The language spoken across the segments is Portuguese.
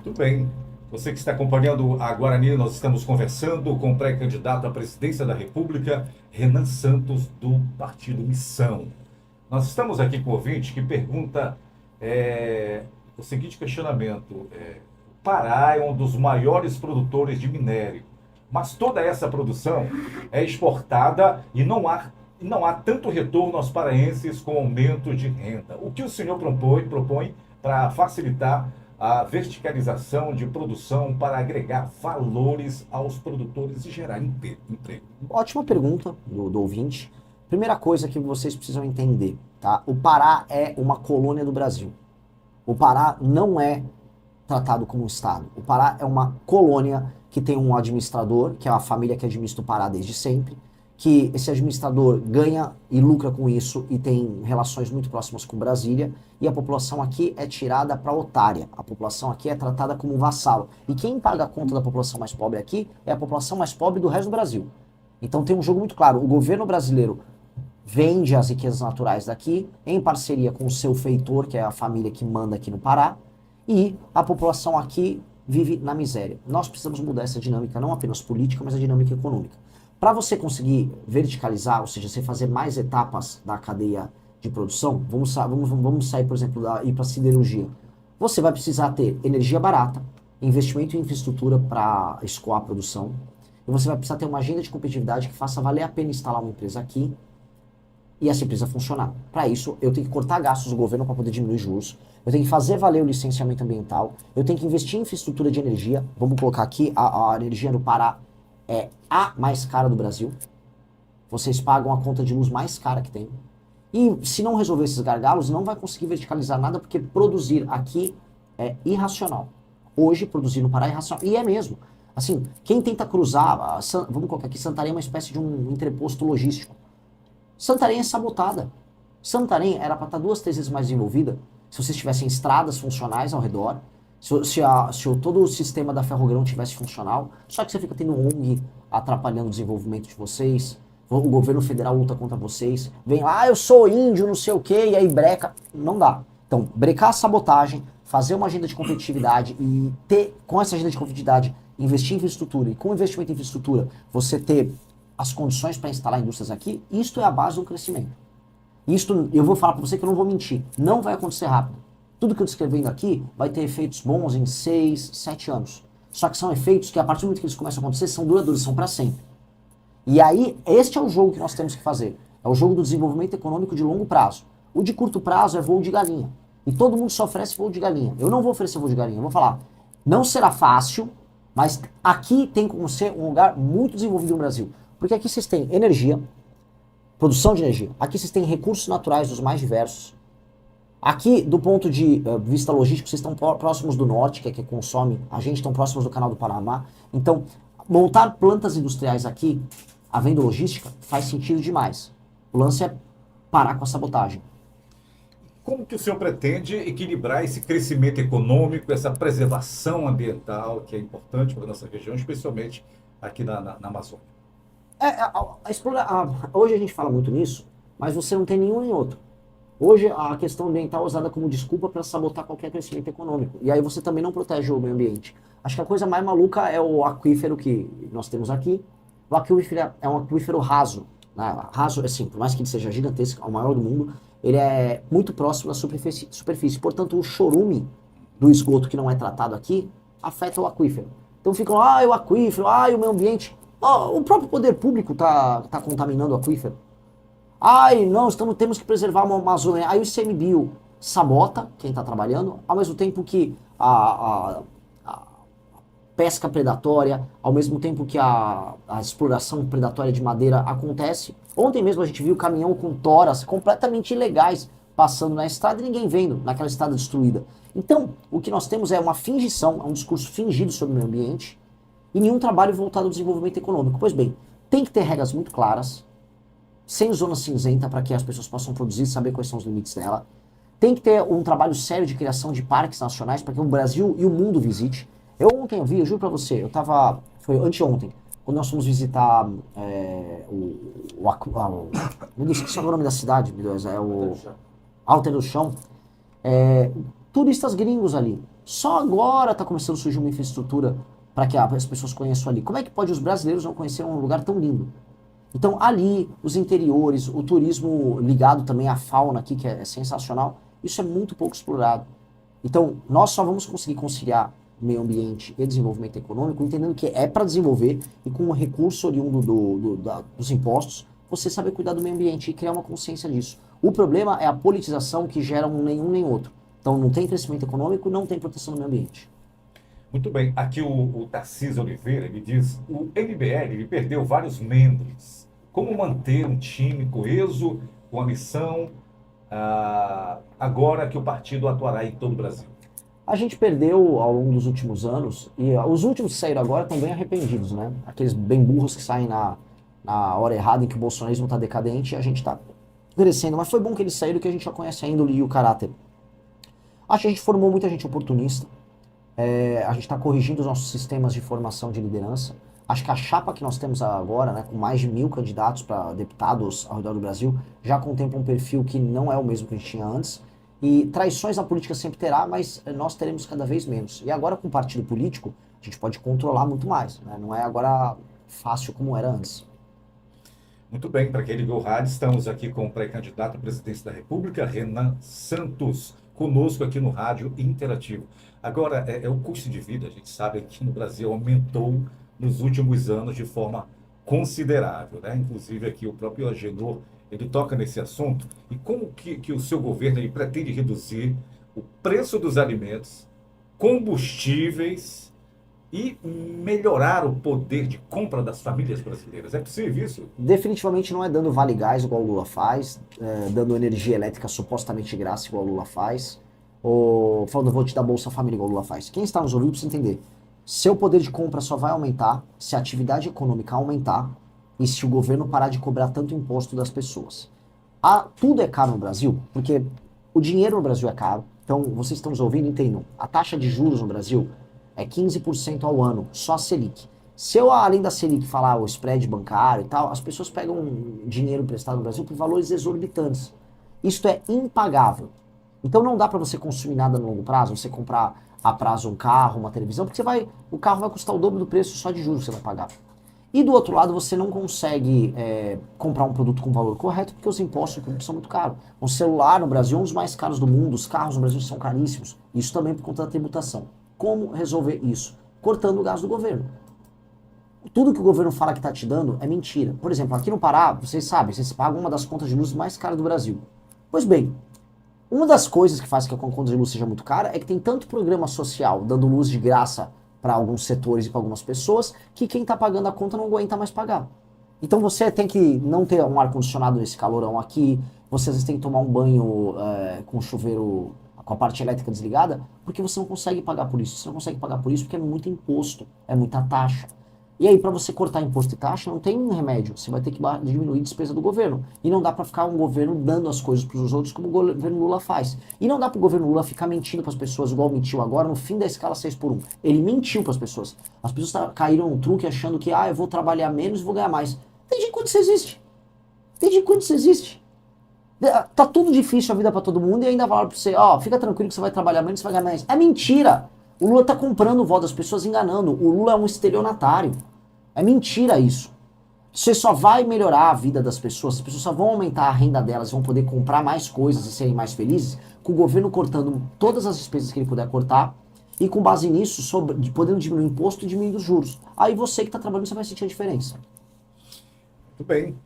Tudo bem. Você que está acompanhando a Guarani, nós estamos conversando com o pré-candidato à presidência da República, Renan Santos, do Partido Missão. Nós estamos aqui com o ouvinte que pergunta o seguinte questionamento. O Pará é um dos maiores produtores de minério, mas toda essa produção é exportada e não há tanto retorno aos paraenses com aumento de renda. O que o senhor propõe para facilitar a verticalização de produção para agregar valores aos produtores e gerar emprego? Ótima pergunta do ouvinte. Primeira coisa que vocês precisam entender, tá? O Pará é uma colônia do Brasil. O Pará não é tratado como um estado. O Pará é uma colônia que tem um administrador, que é a família que administra o Pará desde sempre, que esse administrador ganha e lucra com isso e tem relações muito próximas com Brasília, e a população aqui é tirada para otária. A população aqui é tratada como um vassalo. E quem paga a conta da população mais pobre aqui é a população mais pobre do resto do Brasil. Então tem um jogo muito claro. O governo brasileiro vende as riquezas naturais daqui em parceria com o seu feitor, que é a família que manda aqui no Pará, e a população aqui vive na miséria. Nós precisamos mudar essa dinâmica, não apenas política, mas a dinâmica econômica. Para você conseguir verticalizar, ou seja, você fazer mais etapas da cadeia de produção, vamos sair, por exemplo, ir para a siderurgia. Você vai precisar ter energia barata, investimento em infraestrutura para escoar a produção, e você vai precisar ter uma agenda de competitividade que faça valer a pena instalar uma empresa aqui e essa empresa funcionar. Para isso, eu tenho que cortar gastos do governo para poder diminuir juros, eu tenho que fazer valer o licenciamento ambiental, eu tenho que investir em infraestrutura de energia. Vamos colocar aqui, a energia no Pará é a mais cara do Brasil. Vocês pagam a conta de luz mais cara que tem. E se não resolver esses gargalos, não vai conseguir verticalizar nada, porque produzir aqui é irracional. Hoje, produzir no Pará é irracional. E é mesmo. Assim, quem tenta cruzar, vamos colocar aqui, Santarém é uma espécie de um entreposto logístico. Santarém é sabotada. Santarém era para estar 2, 3 vezes mais desenvolvida se vocês tivessem estradas funcionais ao redor, se todo o sistema da Ferrogrão tivesse funcional. Só que você fica tendo ONG atrapalhando o desenvolvimento de vocês, o governo federal luta contra vocês, vem lá, eu sou índio, não sei o que, e aí breca. Não dá. Então, brecar a sabotagem, fazer uma agenda de competitividade e ter, com essa agenda de competitividade, investir em infraestrutura, e com investimento em infraestrutura, você ter as condições para instalar indústrias aqui, isto é a base do crescimento. Isto, eu vou falar para você que eu não vou mentir, não vai acontecer rápido. Tudo que eu descrevendo aqui vai ter efeitos bons em 6, 7 anos. Só que são efeitos que, a partir do momento que eles começam a acontecer, são duradouros, são para sempre. E aí, este é o jogo que nós temos que fazer. É o jogo do desenvolvimento econômico de longo prazo. O de curto prazo é voo de galinha. E todo mundo só oferece voo de galinha. Eu não vou oferecer voo de galinha, eu vou falar, não será fácil, mas aqui tem como ser um lugar muito desenvolvido no Brasil. Porque aqui vocês têm energia, produção de energia. Aqui vocês têm recursos naturais dos mais diversos. Aqui, do ponto de vista logístico, vocês estão próximos do norte, que é que consome, a gente estão próximos do canal do Panamá. Então, montar plantas industriais aqui, havendo logística, faz sentido demais. O lance é parar com a sabotagem. Como que o senhor pretende equilibrar esse crescimento econômico, essa preservação ambiental, que é importante para a nossa região, especialmente aqui na Amazônia? Hoje a gente fala muito nisso, mas você não tem nenhum nem outro. Hoje a questão ambiental é usada como desculpa para sabotar qualquer crescimento econômico. E aí você também não protege o meio ambiente. Acho que a coisa mais maluca é o aquífero que nós temos aqui. O aquífero é um aquífero raso. Né? Raso, assim, por mais que ele seja gigantesco, é o maior do mundo, ele é muito próximo da superfície. Portanto, o chorume do esgoto que não é tratado aqui afeta o aquífero. Então ficam, o aquífero, o meio ambiente. O próprio poder público tá contaminando o aquífero. Não, temos que preservar uma Amazônia. Aí o ICMBio sabota quem está trabalhando, ao mesmo tempo que a pesca predatória, ao mesmo tempo que a exploração predatória de madeira acontece. Ontem mesmo a gente viu caminhão com toras completamente ilegais passando na estrada e ninguém vendo, naquela estrada destruída. Então, o que nós temos é uma fingição, é um discurso fingido sobre o meio ambiente e nenhum trabalho voltado ao desenvolvimento econômico. Pois bem, tem que ter regras muito claras, sem zona cinzenta para que as pessoas possam produzir e saber quais são os limites dela. Tem que ter um trabalho sério de criação de parques nacionais para que o Brasil e o mundo visite. Eu juro para você, foi anteontem, quando nós fomos visitar meu Deus, esqueci o nome da cidade, meu Deus, é o Alter do Chão. Turistas gringos ali. Só agora está começando a surgir uma infraestrutura para que as pessoas conheçam ali. Como é que pode os brasileiros não conhecer um lugar tão lindo? Então, ali, os interiores, o turismo ligado também à fauna aqui, que é sensacional, isso é muito pouco explorado. Então, nós só vamos conseguir conciliar meio ambiente e desenvolvimento econômico, entendendo que é para desenvolver e com o recurso oriundo dos impostos, você saber cuidar do meio ambiente e criar uma consciência disso. O problema é a politização que gera um nenhum nem outro. Então, não tem crescimento econômico, não tem proteção do meio ambiente. Muito bem, aqui o Tarcísio Oliveira, ele diz, o MBL ele perdeu vários membros. Como manter um time coeso, com a missão, agora que o partido atuará em todo o Brasil? A gente perdeu ao longo dos últimos anos, e os últimos que saíram agora estão bem arrependidos, né? Aqueles bem burros que saem na hora errada em que o bolsonarismo está decadente e a gente está crescendo. Mas foi bom que eles saíram, que a gente já conhece a índole e o caráter. Acho que a gente formou muita gente oportunista. A gente está corrigindo os nossos sistemas de formação de liderança. Acho que a chapa que nós temos agora, né, com mais de 1.000 candidatos para deputados ao redor do Brasil, já contempla um perfil que não é o mesmo que a gente tinha antes. E traições a política sempre terá, mas nós teremos cada vez menos. E agora com o partido político, a gente pode controlar muito mais, né? Não é agora fácil como era antes. Muito bem, para quem ligou o rádio, estamos aqui com o pré-candidato à presidência da República, Renan Santos, conosco aqui no Rádio Interativo. Agora, o custo de vida, a gente sabe que no Brasil aumentou nos últimos anos de forma considerável, né? Inclusive aqui o próprio Agenor, ele toca nesse assunto. E como que o seu governo ele pretende reduzir o preço dos alimentos, combustíveis e melhorar o poder de compra das famílias brasileiras? É possível isso? Definitivamente não é dando vale gás igual o Lula faz, dando energia elétrica supostamente de graça igual o Lula faz, ou falando vou te dar Bolsa Família igual o Lula faz. Quem está nos ouvindo precisa entender. Seu poder de compra só vai aumentar se a atividade econômica aumentar e se o governo parar de cobrar tanto imposto das pessoas. Tudo é caro no Brasil, porque o dinheiro no Brasil é caro. Então, vocês estão nos ouvindo, entendam. A taxa de juros no Brasil é 15% ao ano, só a Selic. Se eu, além da Selic, falar o spread bancário e tal, as pessoas pegam dinheiro emprestado no Brasil por valores exorbitantes. Isto é impagável. Então não dá para você consumir nada no longo prazo, você comprar a prazo um carro, uma televisão, porque o carro vai custar o dobro do preço só de juros que você vai pagar. E do outro lado, você não consegue comprar um produto com valor correto porque os impostos são muito caros. Um celular no Brasil é um dos mais caros do mundo, os carros no Brasil são caríssimos. Isso também por conta da tributação. Como resolver isso? Cortando o gasto do governo. Tudo que o governo fala que está te dando é mentira. Por exemplo, aqui no Pará, vocês sabem, vocês pagam uma das contas de luz mais caras do Brasil. Pois bem, uma das coisas que faz que a conta de luz seja muito cara é que tem tanto programa social dando luz de graça para alguns setores e para algumas pessoas que quem está pagando a conta não aguenta mais pagar. Então você tem que não ter um ar-condicionado nesse calorão aqui, você às vezes tem que tomar um banho com o chuveiro, com a parte elétrica desligada, porque você não consegue pagar por isso. Você não consegue pagar por isso porque é muito imposto, é muita taxa. E aí, para você cortar imposto e taxa, não tem um remédio. Você vai ter que diminuir a despesa do governo. E não dá para ficar um governo dando as coisas para os outros como o governo Lula faz. E não dá para o governo Lula ficar mentindo para as pessoas, igual mentiu agora no fim da escala 6x1. Ele mentiu para as pessoas. As pessoas caíram no truque achando que eu vou trabalhar menos e vou ganhar mais. Desde quando isso existe? Desde quando isso existe? Tá tudo difícil a vida para todo mundo e ainda falaram para você, fica tranquilo que você vai trabalhar menos e vai ganhar mais. É mentira! O Lula tá comprando o voto das pessoas, enganando. O Lula é um estelionatário. É mentira isso. Você só vai melhorar a vida das pessoas, as pessoas só vão aumentar a renda delas, vão poder comprar mais coisas e serem mais felizes, com o governo cortando todas as despesas que ele puder cortar, e com base nisso, podendo diminuir o imposto e diminuir os juros. Aí você que está trabalhando, você vai sentir a diferença. Muito bem.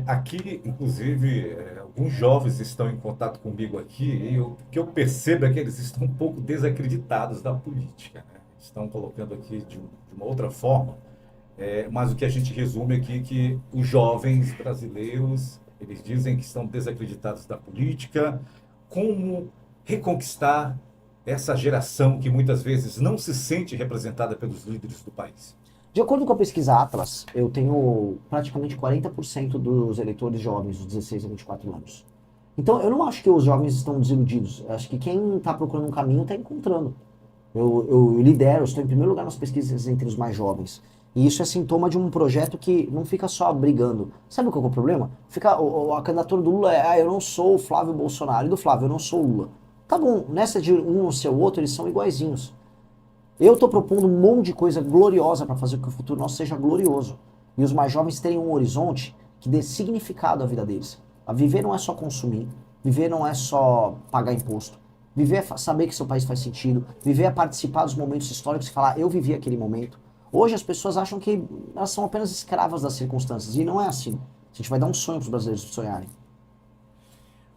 Aqui, inclusive, alguns jovens estão em contato comigo aqui, e o que eu percebo é que eles estão um pouco desacreditados da política, né? Estão colocando aqui de uma outra forma. Mas o que a gente resume aqui é que os jovens brasileiros, eles dizem que estão desacreditados da política. Como reconquistar essa geração que muitas vezes não se sente representada pelos líderes do país? De acordo com a pesquisa Atlas, eu tenho praticamente 40% dos eleitores jovens, dos 16 a 24 anos. Então eu não acho que os jovens estão desiludidos. Eu acho que quem está procurando um caminho está encontrando. Eu lidero, eu estou em primeiro lugar nas pesquisas entre os mais jovens. E isso é sintoma de um projeto que não fica só brigando. Sabe qual é o problema? A candidatura do Lula eu não sou o Flávio Bolsonaro, e do Flávio, eu não sou o Lula. Tá bom, nessa de um não ser o outro, eles são iguaizinhos. Eu tô propondo um monte de coisa gloriosa para fazer com que o futuro nosso seja glorioso. E os mais jovens terem um horizonte que dê significado à vida deles. A viver não é só consumir, viver não é só pagar imposto. Viver é saber que seu país faz sentido, viver é participar dos momentos históricos e falar, eu vivi aquele momento. Hoje as pessoas acham que elas são apenas escravas das circunstâncias, e não é assim. A gente vai dar um sonho para os brasileiros sonharem.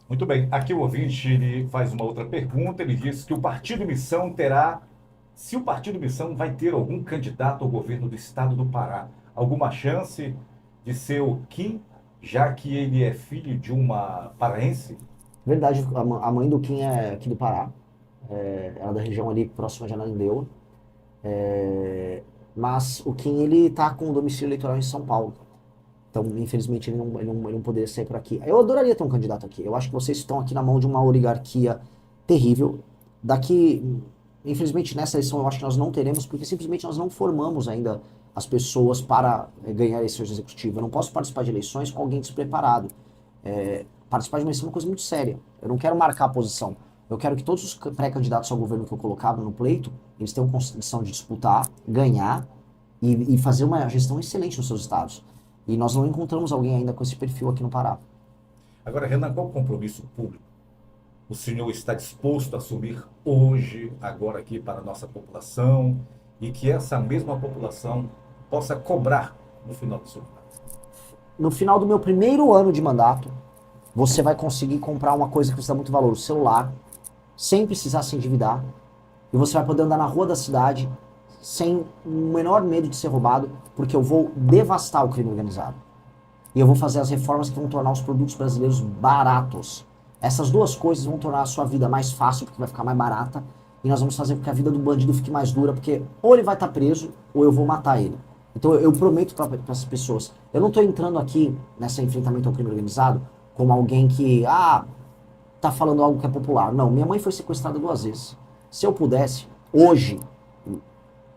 Muito bem. Aqui o ouvinte ele faz uma outra pergunta. Ele diz que o Partido Missão terá, se o Partido Missão vai ter algum candidato ao governo do estado do Pará, alguma chance de ser o Kim, já que ele é filho de uma paraense? Verdade, a mãe do Kim é aqui do Pará, ela é da região ali próxima de Ananindeua. Mas o Kim, ele tá com o domicílio eleitoral em São Paulo. Então, infelizmente, ele não poderia sair por aqui. Eu adoraria ter um candidato aqui. Eu acho que vocês estão aqui na mão de uma oligarquia terrível. Daqui, infelizmente, nessa eleição, eu acho que nós não teremos, porque simplesmente nós não formamos ainda as pessoas para ganhar eleições executivas. Eu não posso participar de eleições com alguém despreparado. Participar de uma eleição é uma coisa muito séria. Eu não quero marcar a posição. Eu quero que todos os pré-candidatos ao governo que eu colocava no pleito, eles tenham condição de disputar, ganhar e fazer uma gestão excelente nos seus estados. E nós não encontramos alguém ainda com esse perfil aqui no Pará. Agora, Renan, qual o compromisso público o senhor está disposto a assumir hoje, agora aqui para a nossa população, e que essa mesma população possa cobrar no final do seu mandato? No final do meu primeiro ano de mandato, você vai conseguir comprar uma coisa que você dá muito valor, o celular, sem precisar se endividar, e você vai poder andar na rua da cidade sem o menor medo de ser roubado, porque eu vou devastar o crime organizado. E eu vou fazer as reformas que vão tornar os produtos brasileiros baratos. Essas duas coisas vão tornar a sua vida mais fácil, porque vai ficar mais barata, e nós vamos fazer com que a vida do bandido fique mais dura, porque ou ele vai estar preso, ou eu vou matar ele. Então eu prometo para essas pessoas, eu não estou entrando aqui nesse enfrentamento ao crime organizado como alguém que, tá falando algo que é popular. Não, minha mãe foi sequestrada 2 vezes. Se eu pudesse, hoje,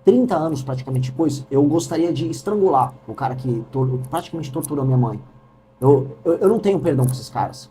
30 anos praticamente depois, eu gostaria de estrangular o cara que praticamente torturou minha mãe. Eu não tenho perdão por esses caras.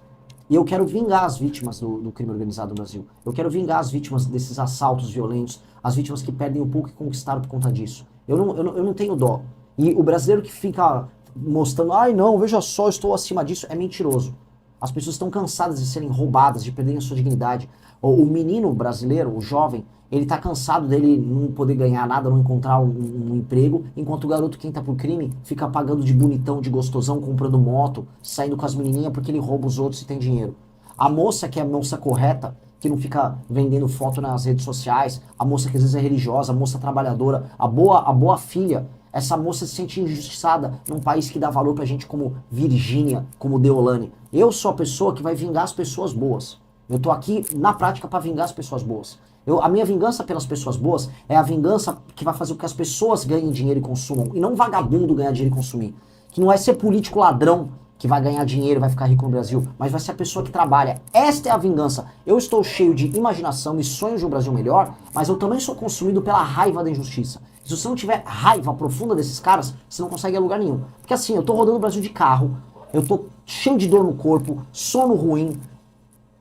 E eu quero vingar as vítimas do crime organizado no Brasil. Eu quero vingar as vítimas desses assaltos violentos, as vítimas que perdem o pouco que conquistaram por conta disso. Eu não tenho dó. E o brasileiro que fica mostrando, não, veja só, eu estou acima disso, é mentiroso. As pessoas estão cansadas de serem roubadas, de perderem a sua dignidade. O menino brasileiro, o jovem, ele tá cansado dele não poder ganhar nada, não encontrar um emprego, enquanto o garoto que entra por crime fica pagando de bonitão, de gostosão, comprando moto, saindo com as menininhas porque ele rouba os outros e tem dinheiro. A moça que é a moça correta, que não fica vendendo foto nas redes sociais, a moça que às vezes é religiosa, a moça trabalhadora, a boa filha, essa moça se sente injustiçada num país que dá valor pra gente como Virgínia, como Deolane. Eu sou a pessoa que vai vingar as pessoas boas. Eu tô aqui na prática para vingar as pessoas boas. A minha vingança pelas pessoas boas é a vingança que vai fazer com que as pessoas ganhem dinheiro e consumam, e não vagabundo ganhar dinheiro e consumir. Que não vai ser político ladrão que vai ganhar dinheiro e vai ficar rico no Brasil, mas vai ser a pessoa que trabalha. Esta é a vingança. Eu estou cheio de imaginação e sonhos de um Brasil melhor, mas eu também sou consumido pela raiva da injustiça. Se você não tiver raiva profunda desses caras, você não consegue ir a lugar nenhum. Porque assim, eu tô rodando o Brasil de carro, eu tô cheio de dor no corpo, sono ruim,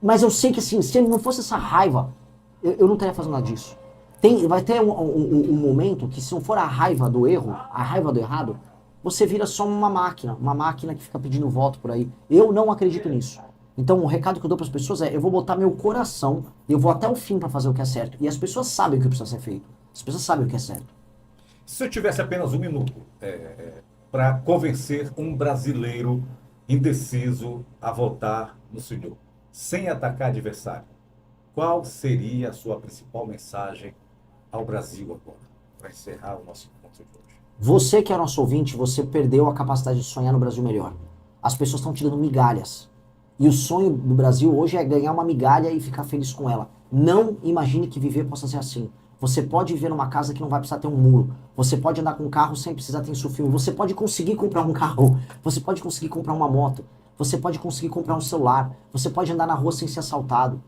mas eu sei que assim, se não fosse essa raiva, eu não estaria fazendo nada disso. Vai ter um momento que se não for a raiva do erro, a raiva do errado, você vira só uma máquina que fica pedindo voto por aí. Eu não acredito nisso. Então o recado que eu dou para as pessoas é, eu vou botar meu coração, eu vou até o fim para fazer o que é certo. E as pessoas sabem o que precisa ser feito. As pessoas sabem o que é certo. Se eu tivesse apenas 1 minuto para convencer um brasileiro indeciso a votar no senhor, sem atacar adversário, qual seria a sua principal mensagem ao Brasil agora, para encerrar o nosso encontro de hoje? Você que é nosso ouvinte, você perdeu a capacidade de sonhar no Brasil melhor. As pessoas estão te dando migalhas. E o sonho do Brasil hoje é ganhar uma migalha e ficar feliz com ela. Não imagine que viver possa ser assim. Você pode viver numa casa que não vai precisar ter um muro. Você pode andar com um carro sem precisar ter insufilme. Você pode conseguir comprar um carro. Você pode conseguir comprar uma moto. Você pode conseguir comprar um celular. Você pode andar na rua sem ser assaltado.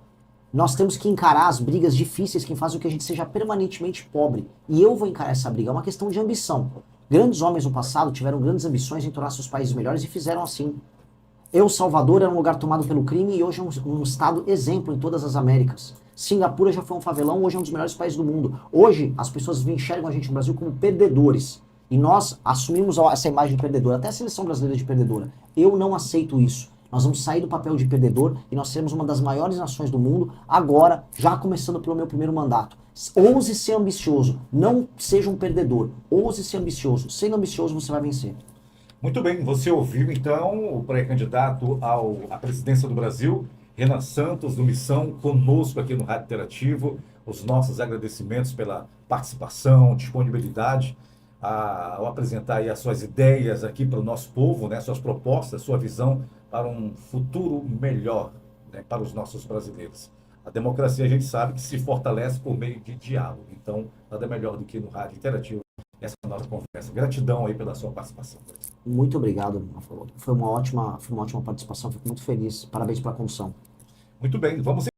Nós temos que encarar as brigas difíceis que fazem com que a gente seja permanentemente pobre. E eu vou encarar essa briga. É uma questão de ambição. Grandes homens no passado tiveram grandes ambições em tornar seus países melhores e fizeram assim. El Salvador era um lugar tomado pelo crime e hoje é um estado exemplo em todas as Américas. Singapura já foi um favelão, hoje é um dos melhores países do mundo. Hoje as pessoas enxergam a gente no Brasil como perdedores. E nós assumimos essa imagem de perdedor, até a seleção brasileira de perdedora. Eu não aceito isso. Nós vamos sair do papel de perdedor e nós seremos uma das maiores nações do mundo, agora, já começando pelo meu primeiro mandato. Ouse ser ambicioso, não seja um perdedor. Ouse ser ambicioso. Sendo ambicioso, você vai vencer. Muito bem, você ouviu então o pré-candidato à presidência do Brasil, Renan Santos, do Missão, conosco aqui no Rádio Interativo. Os nossos agradecimentos pela participação, disponibilidade, ao apresentar aí as suas ideias aqui para o nosso povo, né, suas propostas, sua visão para um futuro melhor, né, para os nossos brasileiros. A democracia a gente sabe que se fortalece por meio de diálogo. Então, nada melhor do que no Rádio Interativo essa nossa conversa. Gratidão aí pela sua participação. Muito obrigado. Foi uma ótima participação, fico muito feliz. Parabéns pela condução. Muito bem, vamos